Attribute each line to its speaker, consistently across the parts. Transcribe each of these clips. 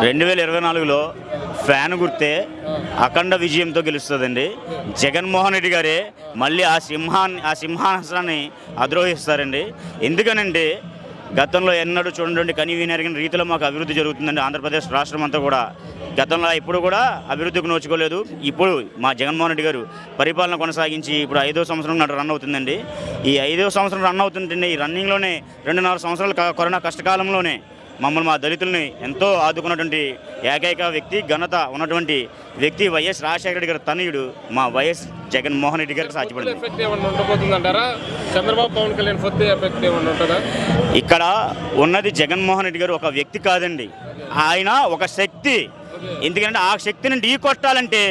Speaker 1: 2024లో fan గుర్తే అఖండ విజయంతో గెలుస్తుందండి. జగన్మోహన్ రెడ్డి గారే మళ్ళీ ఆ సింహాసనాన్ని అధిరోహిస్తారండి. ఎందుకనంటే గతంలో ఎన్నడూ చూడండి కనీవినరిగిన రీతిలో మాకు అభివృద్ధి జరుగుతుందండి. ఆంధ్రప్రదేశ్ రాష్ట్రం అంతా కూడా గతంలో ఇప్పుడు కూడా అభివృద్ధికి నోచుకోలేదు. ఇప్పుడు మా జగన్మోహన్ రెడ్డి గారు పరిపాలన కొనసాగించి ఇప్పుడు 5వ సంవత్సరం రన్ అవుతుందండి. ఈ 5వ సంవత్సరం రన్ అవుతుందండి. ఈ రన్నింగ్లోనే 2.5 సంవత్సరాలు కరోనా కష్టకాలంలోనే మమ్మల్ని మా దళితుల్ని ఎంతో ఆదుకున్నటువంటి ఏకైక వ్యక్తి, ఘనత ఉన్నటువంటి వ్యక్తి వైఎస్ రాజశేఖర రెడ్డి గారి తనయుడు మా వైఎస్ జగన్మోహన్ రెడ్డి గారికి సాధ్యపడింది. ఇక్కడ ఉన్నది జగన్మోహన్ రెడ్డి గారు ఒక వ్యక్తి కాదండి, ఆయన ఒక శక్తి. ఎందుకంటే ఆ శక్తిని ఢీ కొట్టాలంటే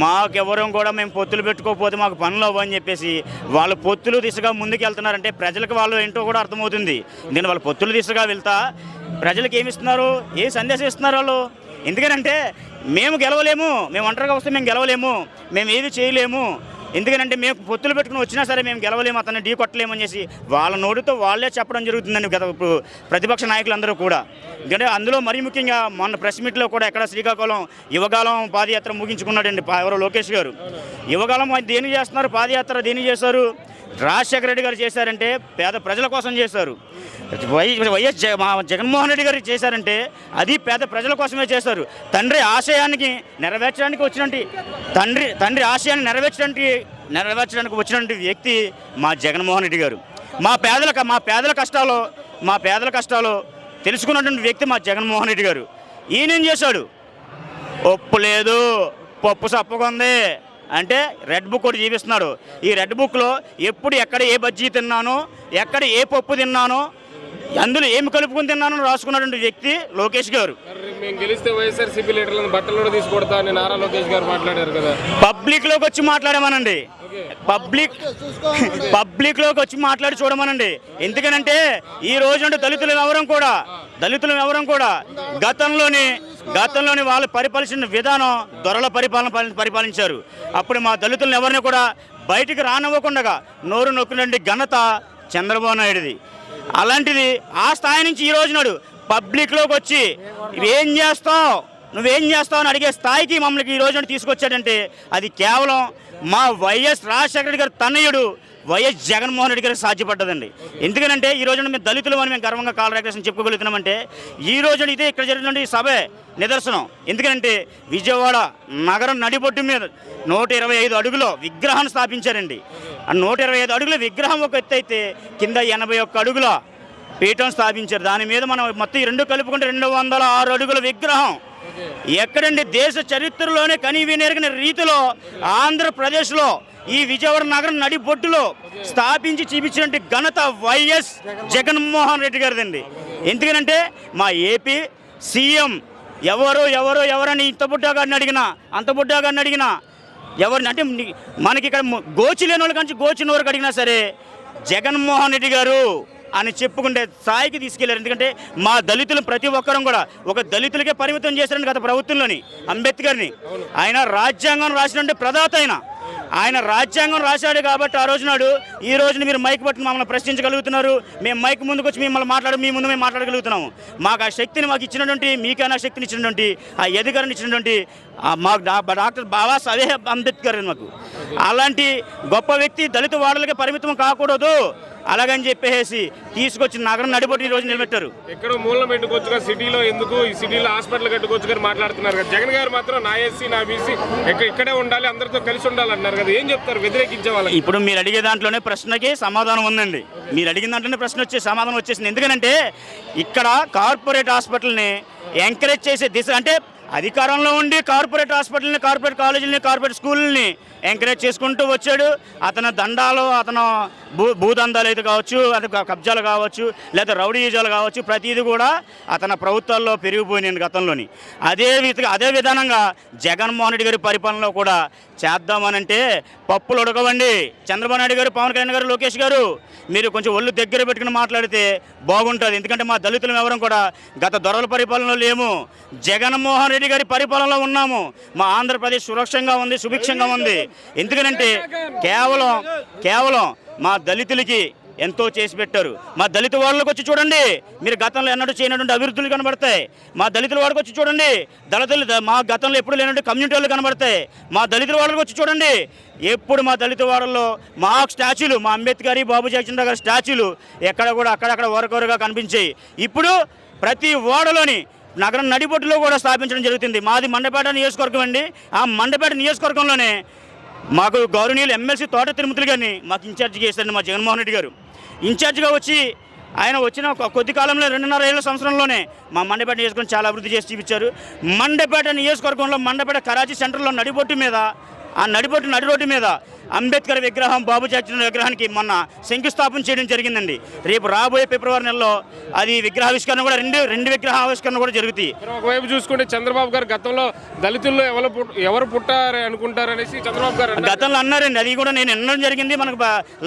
Speaker 1: మాకెవరూ కూడా మేము పొత్తులు పెట్టుకోకపోతే మాకు పనులు అవ్వని చెప్పేసి వాళ్ళు పొత్తులు దిశగా ముందుకు వెళ్తున్నారంటే ప్రజలకు వాళ్ళు ఏంటో కూడా అర్థమవుతుంది. ఎందుకంటే వాళ్ళు పొత్తులు దిశగా వెళ్తా ప్రజలకు ఏమి ఇస్తున్నారు, ఏ సందేశం ఇస్తున్నారు వాళ్ళు. ఎందుకనంటే మేము గెలవలేము, మేము ఒంటరిగా వస్తే మేము గెలవలేము, మేము ఏది చేయలేము, ఎందుకంటే మేము పొత్తులు పెట్టుకుని వచ్చినా సరే మేము గెలవలేము, అతన్ని ఢీ కొట్టలేమని చేసి వాళ్ళ నోటితో వాళ్ళే చెప్పడం జరుగుతుందండి గత ఇప్పుడు ప్రతిపక్ష నాయకులందరూ కూడా. ఎందుకంటే అందులో మరీ ముఖ్యంగా మొన్న ప్రెస్ మీట్లో కూడా ఎక్కడ శ్రీకాకుళం యువగాలం పాదయాత్ర ముగించుకున్నాడండి ఎవరో లోకేష్ గారు. యువగాలం దేనికి చేస్తున్నారు, పాదయాత్ర దేనికి చేశారు? రాజశేఖర రెడ్డి గారు చేశారంటే పేద ప్రజల కోసం చేశారు. వైఎస్ జగన్మోహన్ రెడ్డి గారికి చేశారంటే అది పేద ప్రజల కోసమే చేశారు. తండ్రి ఆశయానికి నెరవేర్చడానికి వచ్చినటువంటి తండ్రి ఆశయాన్ని నెరవేర్చడానికి వచ్చినటువంటి వ్యక్తి మా జగన్మోహన్ రెడ్డి గారు. మా పేదల కష్టాలు తెలుసుకున్నటువంటి వ్యక్తి మా జగన్మోహన్ రెడ్డి గారు. ఈయనేం చేశాడు? ఒప్పు లేదు, పప్పు సప్పకుంది అంటే రెడ్ బుక్ ఒకటి చూపిస్తున్నాడు. ఈ రెడ్ బుక్లో ఎప్పుడు ఎక్కడ ఏ బజ్జీ తిన్నానో, ఎక్కడ ఏ పప్పు తిన్నానో, అందులో ఏమి కలుపుకుని తిన్నానో రాసుకున్నటువంటి వ్యక్తి లోకేష్ గారు.
Speaker 2: మేము గెలిస్తే వైఎస్ఆర్సీపీ లీడర్లను బట్టలు కూడా తీసుకొడతా అని నారా లోకేష్ గారు మాట్లాడారు కదా.
Speaker 1: పబ్లిక్లోకి వచ్చి మాట్లాడమనండి, పబ్లిక్లోకి వచ్చి మాట్లాడి చూడమనండి. ఎందుకనంటే ఈ రోజు దళితులు ఎవరం కూడా గతంలోని వాళ్ళు పరిపాలించిన విధానం దొరల పరిపాలించారు. అప్పుడు మా దళితులను ఎవరిని కూడా బయటికి రానివ్వకుండా నోరు నొక్కినటువంటి ఘనత చంద్రబాబు నాయుడుది. అలాంటిది ఆ స్థాయి నుంచి ఈ రోజు నాడు పబ్లిక్లోకి వచ్చి నువ్వేం చేస్తావు అని అడిగే స్థాయికి మమ్మల్ని ఈ రోజు తీసుకొచ్చాడంటే అది కేవలం మా వైఎస్ రాజశేఖర రెడ్డి గారి తనయుడు వైఎస్ జగన్మోహన్ రెడ్డి గారికి సాధ్యపడ్డదండి. ఎందుకంటే ఈ రోజున మేము దళితులు అని మేము గర్వంగా కాలరేఖను చెప్పుకోగలుగుతున్నామంటే ఈ రోజున ఇదే ఇక్కడ జరిగినటువంటి సభే నిదర్శనం. ఎందుకంటే విజయవాడ నగరం నడిబొడ్డు మీద 125 అడుగుల విగ్రహాన్ని స్థాపించారండి. ఆ 125 అడుగుల విగ్రహం ఒక ఎత్తు అయితే కింద 81 అడుగుల పీఠం స్థాపించారు. దాని మీద మనం మొత్తం 2 కలుపుకుంటే 206 అడుగుల విగ్రహం. ఎక్కడండి దేశ చరిత్రలోనే కనీవినెరిగిన రీతిలో ఆంధ్రప్రదేశ్లో ఈ విజయవాడ నగరం నడిబొడ్డులో స్థాపించి చూపించినటువంటి ఘనత వైఎస్ జగన్మోహన్ రెడ్డి గారిదండి. ఎందుకనంటే మా ఏపీ సీఎం ఎవరని ఇంత బుడ్డాగాడిని అడిగినా, అంత బుడ్డాగాడిని అడిగినా, ఎవరిని అంటే మనకి ఇక్కడ గోచి లేని వాళ్ళ కంచి గోచిన వరకు అడిగినా సరే జగన్మోహన్ రెడ్డి గారు అని చెప్పుకుంటే స్థాయికి తీసుకెళ్లారు. ఎందుకంటే మా దళితులు ప్రతి ఒక్కరం కూడా ఒక దళితులకే పరిమితం చేశారండి గత ప్రభుత్వంలోని అంబేద్కర్ని. ఆయన రాజ్యాంగం రాసినటువంటి ప్రదాత ఆయన రాజ్యాంగం రాశాడు కాబట్టి ఆ రోజు నాడు ఈ రోజున మీరు మైక్ పట్టుకుని మమ్మల్ని ప్రశ్నించగలుగుతున్నారు. మేము మైక్ ముందుకు వచ్చి మీ ముందు మేము మాట్లాడగలుగుతున్నాము. మాకు ఆ శక్తిని మాకు ఇచ్చినటువంటి, మీకైనా శక్తిని ఇచ్చినటువంటి, ఆ అధికారాన్ని ఇచ్చినటువంటి మాకు డాక్టర్ బాబాసాహెబ్ అంబేద్కర్ మాకు. అలాంటి గొప్ప వ్యక్తి దళిత వాడలకే పరిమితం కాకూడదు అలాగని చెప్పేసి తీసుకొచ్చి నగరం నడిబొట్టి ఈ రోజు నిలబెట్టారు.
Speaker 2: ఎక్కడో మూలం పెట్టుకోవచ్చుగా సిటీలో, ఎందుకు ఈ సిటీలో హాస్పిటల్ కట్టుకోవచ్చు గారు మాట్లాడుతున్నారు కదా. జగన్ గారు మాత్రం నా ఎస్సీ నా బీసీ ఇక్కడే ఉండాలి, అందరితో కలిసి ఉండాలన్నారు కదా. ఏం చెప్తారు వ్యతిరేకించే వాళ్ళకి?
Speaker 1: ఇప్పుడు మీరు అడిగే దాంట్లోనే ప్రశ్నకి సమాధానం ఉందండి. మీరు అడిగిన దాంట్లోనే ప్రశ్న సమాధానం వచ్చేసింది. ఎందుకంటే ఇక్కడ కార్పొరేట్ హాస్పిటల్ని ఎంకరేజ్ చేసే దిశ అంటే అధికారంలో ఉండి కార్పొరేట్ హాస్పిటల్ని, కార్పొరేట్ కాలేజీలని, కార్పొరేట్ స్కూళ్ళని ఎంకరేజ్ చేసుకుంటూ వచ్చాడు. అతను దండాలు, అతను భూదందాలు అయితే కావచ్చు, అది కబ్జాలు కావచ్చు, లేదా రౌడీజాలు కావచ్చు, ప్రతిదీ కూడా అతని ప్రభుత్వాల్లో పెరిగిపోయినాయి గతంలోని. అదే విధానంగా జగన్మోహన్ రెడ్డి గారి పరిపాలనలో కూడా చేద్దామనంటే పప్పులు ఉడకవండి. చంద్రబాబు నాయుడు గారు, పవన్ కళ్యాణ్ గారు, లోకేష్ గారు మీరు కొంచెం ఒళ్ళు దగ్గర పెట్టుకుని మాట్లాడితే బాగుంటుంది. ఎందుకంటే మా దళితులు ఎవరం కూడా గత దొరల పరిపాలనలో లేము, జగన్మోహన్ రెడ్డి గారి పరిపాలనలో ఉన్నాము. మా ఆంధ్రప్రదేశ్ సురక్షంగా ఉంది, సుభిక్షంగా ఉంది. ఎందుకనంటే కేవలం మా దళితులకి ఎంతో చేసి పెట్టారు. మా దళిత వాళ్ళకి వచ్చి చూడండి, మీరు గతంలో ఎన్నడూ చేయనటువంటి అభివృద్ధులు కనబడతాయి. మా దళితుల వాళ్ళకి వచ్చి చూడండి, మా గతంలో ఎప్పుడు లేనటువంటి కమ్యూనిటీ వాళ్ళు కనబడతాయి. మా దళితుల వాళ్ళకి వచ్చి చూడండి, ఎప్పుడు మా దళిత వాడల్లో మా స్టాచ్యూలు, మా అంబేద్కర్, బాబు జగన్ గారి స్టాచ్యూలు ఎక్కడ కూడా అక్కడక్కడ వరకొరగా కనిపించాయి. ఇప్పుడు ప్రతి వాడలోని నగరం నడిబొట్టులో కూడా స్థాపించడం జరుగుతుంది. మాది మండపేట నియోజకవర్గం అండి. ఆ మండపేట నియోజకవర్గంలోనే మాకు గౌరవనీయులు ఎమ్మెల్సీ తోట తిరుమతులు గారిని మాకు ఇన్ఛార్జిగా చేశారండి మా జగన్మోహన్ రెడ్డి గారు. ఇన్ఛార్జిగా వచ్చి ఆయన వచ్చిన కొద్ది కాలంలో 2.5 ఏళ్ల సంవత్సరంలోనే మా మండపేట నియోజకవర్గం చాలా అభివృద్ధి చేసి చూపించారు. మండపేట నియోజకవర్గంలో మండపేట కరాచీ సెంటర్లో నడిబొట్టు మీద, ఆ నడి రోడ్డు మీద అంబేద్కర్ విగ్రహం, బాబు జగన్ విగ్రహానికి మొన్న శంకుస్థాపన చేయడం జరిగిందండి. రేపు రాబోయే ఫిబ్రవరి నెలలో అది విగ్రహావిష్కరణ కూడా రెండు విగ్రహ ఆవిష్కరణ కూడా జరుగుతాయి.
Speaker 2: ఒకవైపు చూసుకుంటే చంద్రబాబు గారు గతంలో దళితుల్లో ఎవరు పుట్టారు అనుకుంటారనేసి చంద్రబాబు గారు
Speaker 1: గతంలో అన్నారండి. అది కూడా నేను వినడం జరిగింది. మనకు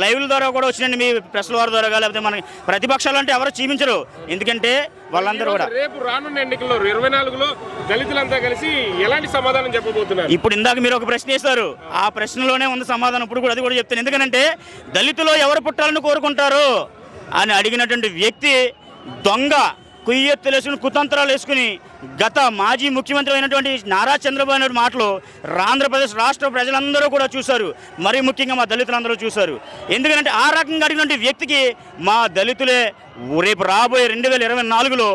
Speaker 1: లైవ్ల ద్వారా కూడా వచ్చినండి, మీ ప్రెస్ల వారి ద్వారా, లేకపోతే మనకి ప్రతిపక్షాలు అంటే ఎవరు చీమించరు. ఎందుకంటే వాళ్ళందరూ కూడా
Speaker 2: రేపు రానున్న ఎన్నికల్లో 24లో దళితులంతా కలిసి ఎలాంటి సమాధానం చెప్పబోతున్నారు?
Speaker 1: ఇప్పుడు ఇందాక మీరు ఒక ప్రశ్న వేశారు, ఆ ప్రశ్నలోనే ఉంది సమాధానం. ఇప్పుడు కూడా అది కూడా చెప్తాను. ఎందుకంటే దళితులో ఎవరు పుట్టాలని కోరుకుంటారు అని అడిగినటువంటి వ్యక్తి దొంగ, కుయ్యెత్తులేసుకుని కుతంత్రాలు వేసుకుని గత మాజీ ముఖ్యమంత్రి అయినటువంటి నారా చంద్రబాబు నాయుడు మాటలు ఆంధ్రప్రదేశ్ రాష్ట్ర ప్రజలందరూ కూడా చూశారు. మరీ ముఖ్యంగా మా దళితులందరూ చూశారు. ఎందుకంటే ఆ రకంగా అడిగినటువంటి వ్యక్తికి మా దళితులే రేపు రాబోయే 2024లో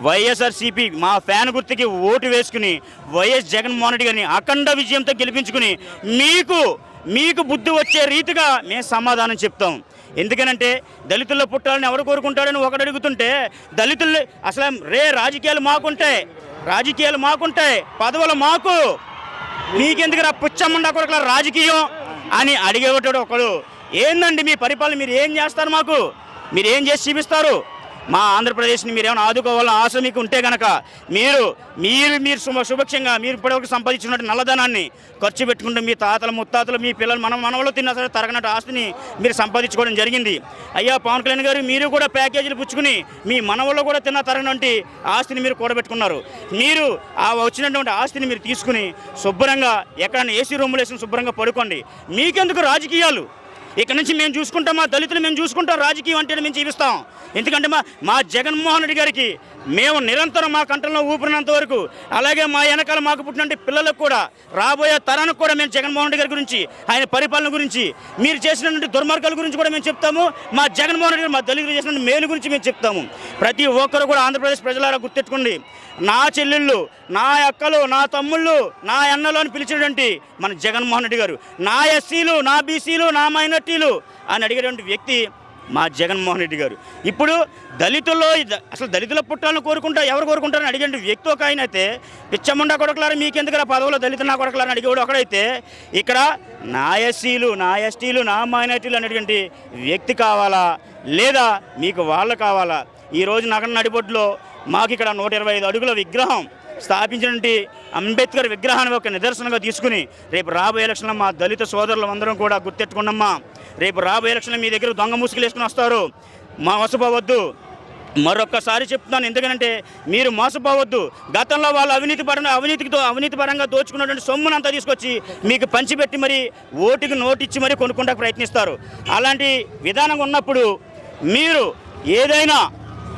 Speaker 1: వైఎస్ఆర్సీపీ మా ఫ్యాన్ గుర్తుకి ఓటు వేసుకుని వైఎస్ జగన్మోహన్ రెడ్డి గారిని అఖండ విజయంతో గెలిపించుకుని మీకు బుద్ధి వచ్చే రీతిగా మేము సమాధానం చెప్తాం. ఎందుకనంటే దళితుల్లో పుట్టాలని ఎవరు కోరుకుంటారని ఒకటి అడుగుతుంటే, దళితులు అసలు రాజకీయాలు మాకుంటాయి, పదవులు మాకు, మీకెందుకు రా పుచ్చమ్మండా కొరకల రాజకీయం అని అడిగేవాడు ఒకడు. ఏందండి మీ పరిపాలన, మీరు ఏం చేస్తారు, మాకు మీరు ఏం చేసి చూపిస్తారు? మా ఆంధ్రప్రదేశ్ని మీరు ఏమైనా ఆదుకోవాలని ఆశ మీకు ఉంటే కనుక మీరు శుభక్షంగా మీరు ఇప్పటివరకు సంపాదించినట్టు నల్లధనాన్ని ఖర్చు పెట్టుకుంటూ మీ తాతలు ముత్తాతలు మీ పిల్లలు మనవలు తిన్నా సరే తరగనట్టు ఆస్తిని మీరు సంపాదించుకోవడం జరిగింది. అయ్యా పవన్ కళ్యాణ్ గారు, మీరు కూడా ప్యాకేజీలు పుచ్చుకుని మీ మనవల్లో కూడా తిన్న తరగనటువంటి ఆస్తిని మీరు కూడబెట్టుకున్నారు. మీరు ఆ వచ్చినటువంటి ఆస్తిని మీరు తీసుకుని శుభ్రంగా ఎక్కడైనా ఏసీ రూములు వేసుకుని శుభ్రంగా పడుకోండి. మీకెందుకు రాజకీయాలు? ఇక్కడ నుంచి మేము చూసుకుంటాం, మా దళితులు మేము చూసుకుంటాం. రాజకీయం అంటే మేము జీవిస్తాం. ఎందుకంటే మా జగన్మోహన్ రెడ్డి గారికి మేము నిరంతరం మా కంఠంలో ఊపిరినంత వరకు, అలాగే మా వెనకాల మాకు పుట్టినటువంటి పిల్లలకు కూడా, రాబోయే తరానికి కూడా మేము జగన్మోహన్ రెడ్డి గారి గురించి, ఆయన పరిపాలన గురించి, మీరు చేసినటువంటి దుర్మార్గాల గురించి కూడా మేము చెప్తాము. మా జగన్మోహన్ రెడ్డి గారు మా దళితులు చేసిన మేలు గురించి మేము చెప్తాము. ప్రతి ఒక్కరు కూడా ఆంధ్రప్రదేశ్ ప్రజలారా గుర్తెట్టుకోండి, నా చెల్లెళ్ళు, నా అక్కలు, నా తమ్ముళ్ళు, నా అన్నలు అని పిలిచినటువంటి మన జగన్మోహన్ రెడ్డి గారు, నా ఎస్సీలు, నా బీసీలు, నా మైనార్టీలు అని అడిగేటువంటి వ్యక్తి మా జగన్మోహన్ రెడ్డి గారు. ఇప్పుడు దళితుల్లో అసలు దళితుల పుట్టాలను ఎవరు కోరుకుంటారని అడిగే వ్యక్తి ఒక ఆయన అయితే, పిచ్చముండా కొడకలారా మీకెందుకు పదవులో దళితులు నా కొడకలారని అడిగేవాడు ఒకడైతే, ఇక్కడ నా ఎస్సీలు, నా ఎస్టీలు, నా మైనార్టీలు అనేటువంటి వ్యక్తి కావాలా, లేదా మీకు వాళ్ళు కావాలా? ఈరోజు నగరం నడిబొడ్డులో మాకు ఇక్కడ 125 అడుగుల విగ్రహం స్థాపించినటువంటి అంబేద్కర్ విగ్రహాన్ని ఒక నిదర్శనంగా తీసుకుని రేపు రాబోయే ఎలక్షన్లో మా దళిత సోదరులు అందరం కూడా గుర్తెట్టుకున్నామ్మా. రేపు రాబోయే ఎలక్షన్లో మీ దగ్గర దొంగ ముసుగులు వేసుకుని వస్తారు, మోసపోవద్దు. మరొక్కసారి చెప్తున్నాను, ఎందుకంటే మీరు మోసపోవద్దు. గతంలో వాళ్ళు అవినీతి పరంగా దోచుకున్నటువంటి సొమ్మునంతా తీసుకొచ్చి మీకు పంచిపెట్టి మరి ఓటుకి నోటిచ్చి మరి కొనుక్కుంటా ప్రయత్నిస్తారు. అలాంటి విధానం ఉన్నప్పుడు మీరు ఏదైనా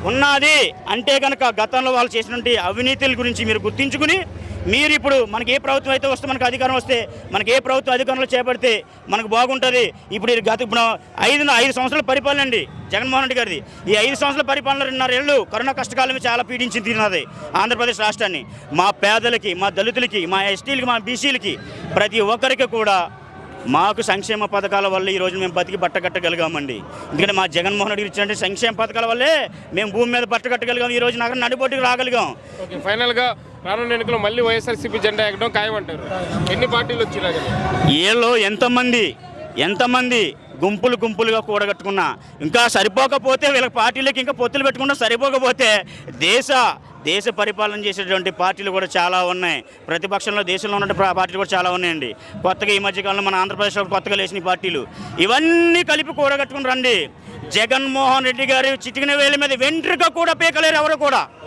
Speaker 1: ఉన్నది అంటే కనుక గతంలో వాళ్ళు చేసినటువంటి అవినీతుల గురించి మీరు గుర్తించుకుని, మీరు ఇప్పుడు మనకి ఏ ప్రభుత్వం అయితే వస్తే, మనకు అధికారం వస్తే, మనకి ఏ ప్రభుత్వం అధికారంలో చేపడితే మనకు బాగుంటుంది. ఇప్పుడు 5 సంవత్సరాల పరిపాలన అండి జగన్మోహన్ రెడ్డి గారిది. ఈ 5 సంవత్సరాల పరిపాలన 2.5 ఏళ్ళు కరోనా కష్టకాలమే చాలా పీడించింది తిన్నది ఆంధ్రప్రదేశ్ రాష్ట్రాన్ని. మా పేదలకి, మా దళితులకి, మా ఎస్టీలకి, మా బీసీలకి, ప్రతి ఒక్కరికి కూడా మాకు సంక్షేమ పథకాల వల్ల ఈరోజు మేము బతికి బట్టగట్టగలిగామండి. ఎందుకంటే మా జగన్మోహన్ రెడ్డి ఇచ్చినట్టు సంక్షేమ పథకాల వల్లే మేము భూమి మీద బట్టగట్టగలిగాం, ఈరోజు నగరం నడిపోటీకి రాగలిగాం.
Speaker 2: ఓకే, ఫైనల్గా రానున్న ఎన్నికల్లో మళ్ళీ వైఎస్ఆర్సీపీ జెండా ఎక్కడం ఖాయమంటారు. ఎన్ని పార్టీలు వచ్చినా
Speaker 1: వీళ్ళు ఎంతమంది గుంపులుగా కూడగట్టుకున్నా, ఇంకా సరిపోకపోతే వీళ్ళ పార్టీలకి ఇంకా పొత్తులు పెట్టుకున్నా సరిపోకపోతే దేశ పరిపాలన చేసేటువంటి పార్టీలు కూడా చాలా ఉన్నాయి. ప్రతిపక్షంలో దేశంలో ఉన్న పార్టీలు కూడా చాలా ఉన్నాయండి. కొత్తగా ఈ మధ్యకాలంలో మన ఆంధ్రప్రదేశ్లో కొత్తగా లేచిన పార్టీలు, ఇవన్నీ కలిపి కూడగట్టుకుని రండి. జగన్మోహన్ రెడ్డి గారి చిటికిన వేలి మీద వెంట్రుక కూడా పీకలేరు ఎవరు కూడా.